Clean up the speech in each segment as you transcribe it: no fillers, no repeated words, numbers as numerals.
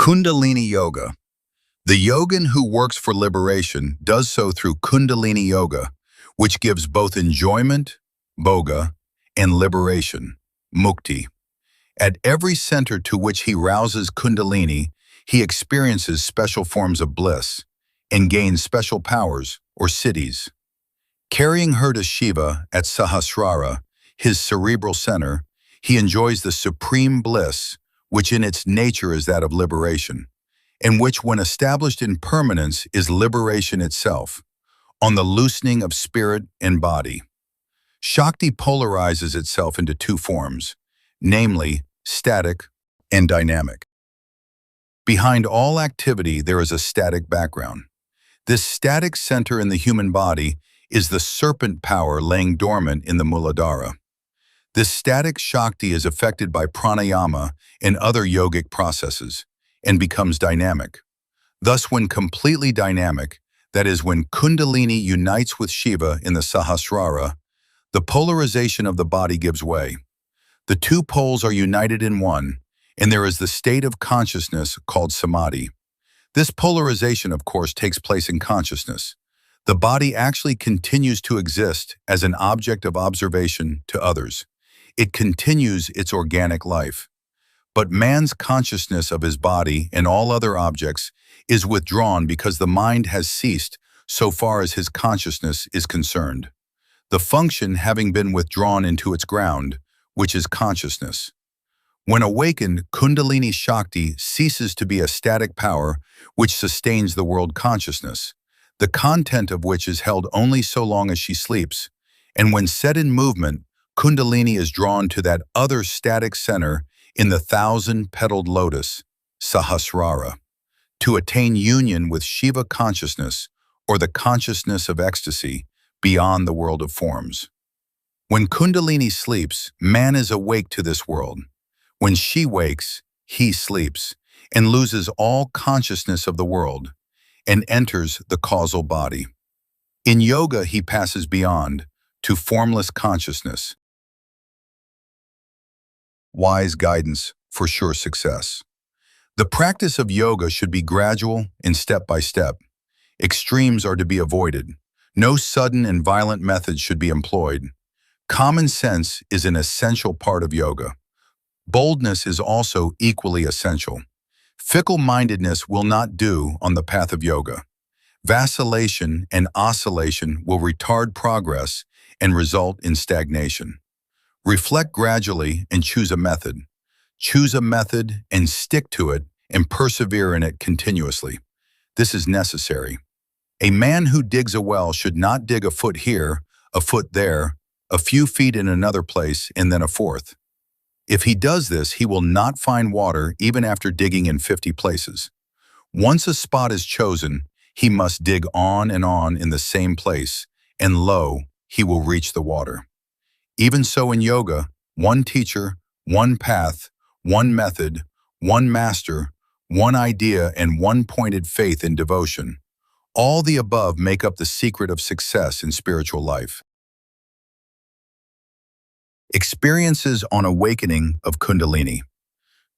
Kundalini Yoga. The yogin who works for liberation does so through Kundalini Yoga, which gives both enjoyment, bhoga, and liberation, mukti. At every center to which he rouses Kundalini, he experiences special forms of bliss and gains special powers or siddhis. Carrying her to Shiva at Sahasrara, his cerebral center, he enjoys the supreme bliss, which in its nature is that of liberation, and which when established in permanence is liberation itself, on the loosening of spirit and body. Shakti polarizes itself into two forms, namely static and dynamic. Behind all activity there is a static background. This static center in the human body is the serpent power laying dormant in the Muladhara. This static Shakti is affected by pranayama and other yogic processes and becomes dynamic. Thus, when completely dynamic, that is, when Kundalini unites with Shiva in the Sahasrara, the polarization of the body gives way. The two poles are united in one, and there is the state of consciousness called samadhi. This polarization, of course, takes place in consciousness. The body actually continues to exist as an object of observation to others. It continues its organic life. But man's consciousness of his body and all other objects is withdrawn because the mind has ceased so far as his consciousness is concerned, the function having been withdrawn into its ground, which is consciousness. When awakened, Kundalini Shakti ceases to be a static power which sustains the world consciousness, the content of which is held only so long as she sleeps, and when set in movement, Kundalini is drawn to that other static center in the thousand-petaled lotus, Sahasrara, to attain union with Shiva consciousness or the consciousness of ecstasy beyond the world of forms. When Kundalini sleeps, man is awake to this world. When she wakes, he sleeps and loses all consciousness of the world and enters the causal body. In yoga, he passes beyond to formless consciousness. Wise guidance for sure success. The practice of yoga should be gradual and step by step. Extremes are to be avoided. No sudden and violent methods should be employed. Common sense is an essential part of yoga. Boldness is also equally essential. Fickle-mindedness will not do on the path of yoga. Vacillation and oscillation will retard progress and result in stagnation. Reflect gradually and choose a method. Choose a method and stick to it and persevere in it continuously. This is necessary. A man who digs a well should not dig a foot here, a foot there, a few feet in another place, and then a fourth. If he does this, he will not find water even after digging in 50 places. Once a spot is chosen, he must dig on and on in the same place, and lo, he will reach the water. Even so in yoga, one teacher, one path, one method, one master, one idea, and one pointed faith in devotion. All the above make up the secret of success in spiritual life. Experiences on awakening of Kundalini.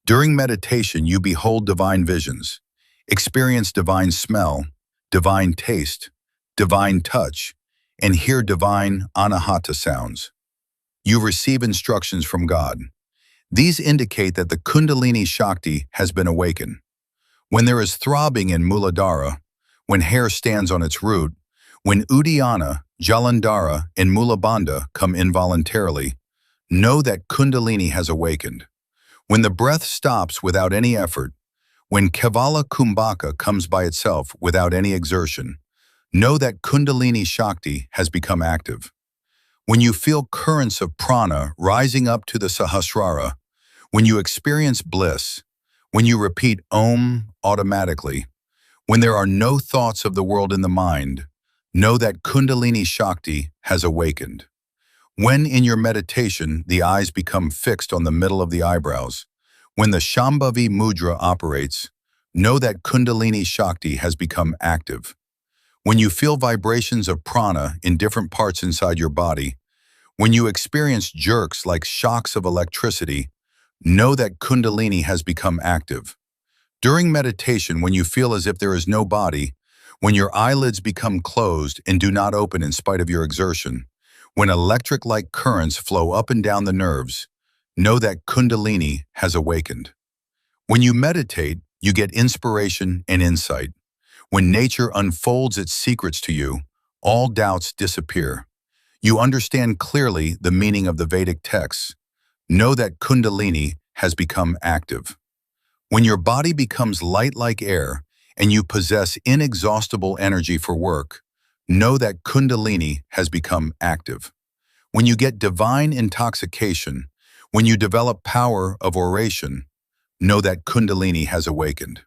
During meditation, you behold divine visions, experience divine smell, divine taste, divine touch, and hear divine anahata sounds. You receive instructions from God. These indicate that the Kundalini Shakti has been awakened. When there is throbbing in Muladhara, when hair stands on its root, when Uddiyana, Jalandhara, and Mulabandha come involuntarily, know that Kundalini has awakened. When the breath stops without any effort, when Kevala Kumbhaka comes by itself without any exertion, know that Kundalini Shakti has become active. When you feel currents of prana rising up to the Sahasrara, when you experience bliss, when you repeat Om automatically, when there are no thoughts of the world in the mind, know that Kundalini Shakti has awakened. When in your meditation the eyes become fixed on the middle of the eyebrows, when the Shambhavi Mudra operates, know that Kundalini Shakti has become active. When you feel vibrations of prana in different parts inside your body, when you experience jerks like shocks of electricity, know that Kundalini has become active. During meditation, when you feel as if there is no body, when your eyelids become closed and do not open in spite of your exertion, when electric-like currents flow up and down the nerves, know that Kundalini has awakened. When you meditate, you get inspiration and insight. When nature unfolds its secrets to you, all doubts disappear. You understand clearly the meaning of the Vedic texts. Know that Kundalini has become active. When your body becomes light like air and you possess inexhaustible energy for work, know that Kundalini has become active. When you get divine intoxication, when you develop power of oration, know that Kundalini has awakened.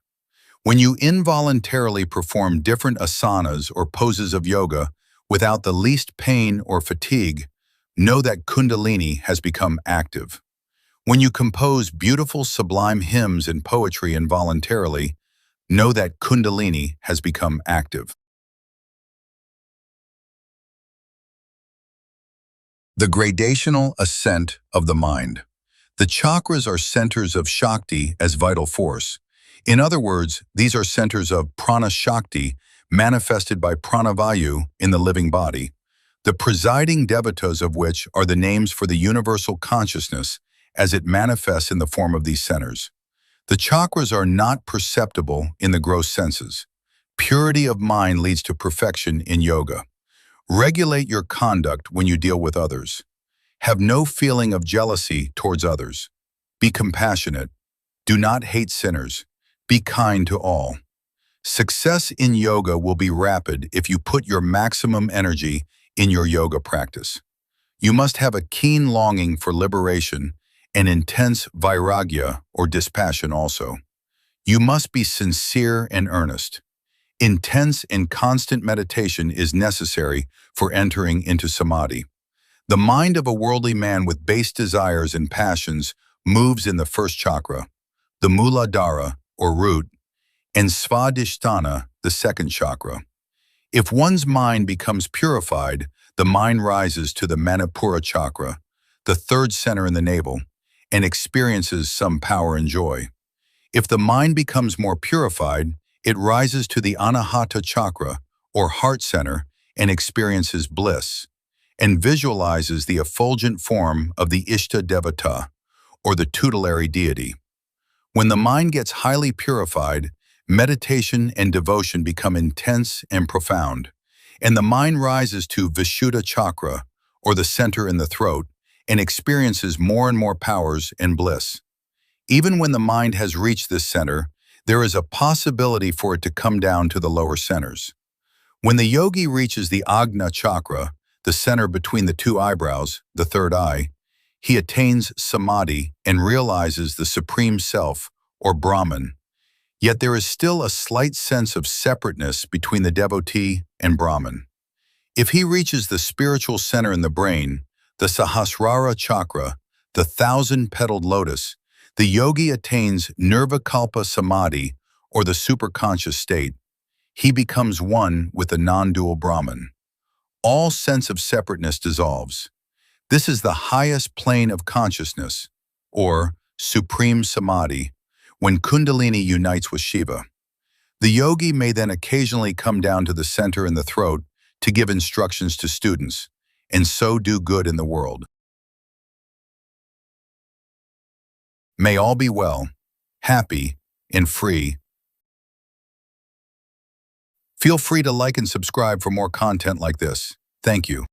When you involuntarily perform different asanas or poses of yoga without the least pain or fatigue, know that Kundalini has become active. When you compose beautiful, sublime hymns and poetry involuntarily, know that Kundalini has become active. The gradational ascent of the mind. The chakras are centers of Shakti as vital force. In other words, these are centers of prana Shakti manifested by pranavayu in the living body, the presiding devatas of which are the names for the universal consciousness as it manifests in the form of these centers. The chakras are not perceptible in the gross senses. Purity of mind leads to perfection in yoga. Regulate your conduct when you deal with others. Have no feeling of jealousy towards others. Be compassionate. Do not hate sinners. Be kind to all. Success in yoga will be rapid if you put your maximum energy in your yoga practice. You must have a keen longing for liberation and intense vairagya or dispassion also. You must be sincere and earnest. Intense and constant meditation is necessary for entering into samadhi. The mind of a worldly man with base desires and passions moves in the first chakra, the Muladhara, or root, and Svadhisthana, the second chakra. If one's mind becomes purified, the mind rises to the Manipura chakra, the third center in the navel, and experiences some power and joy. If the mind becomes more purified, it rises to the Anahata chakra, or heart center, and experiences bliss, and visualizes the effulgent form of the Ishta Devata, or the tutelary deity. When the mind gets highly purified, meditation and devotion become intense and profound, and the mind rises to Vishuddha chakra, or the center in the throat, and experiences more and more powers and bliss. Even when the mind has reached this center, there is a possibility for it to come down to the lower centers. When the yogi reaches the Agna chakra, the center between the two eyebrows, the third eye, he attains samadhi and realizes the supreme self, or Brahman. Yet there is still a slight sense of separateness between the devotee and Brahman. If he reaches the spiritual center in the brain, the Sahasrara chakra, the thousand-petaled lotus, the yogi attains Nirvikalpa Samadhi, or the superconscious state. He becomes one with the non-dual Brahman. All sense of separateness dissolves. This is the highest plane of consciousness, or supreme samadhi, when Kundalini unites with Shiva. The yogi may then occasionally come down to the center in the throat to give instructions to students, and so do good in the world. May all be well, happy, and free. Feel free to like and subscribe for more content like this. Thank you.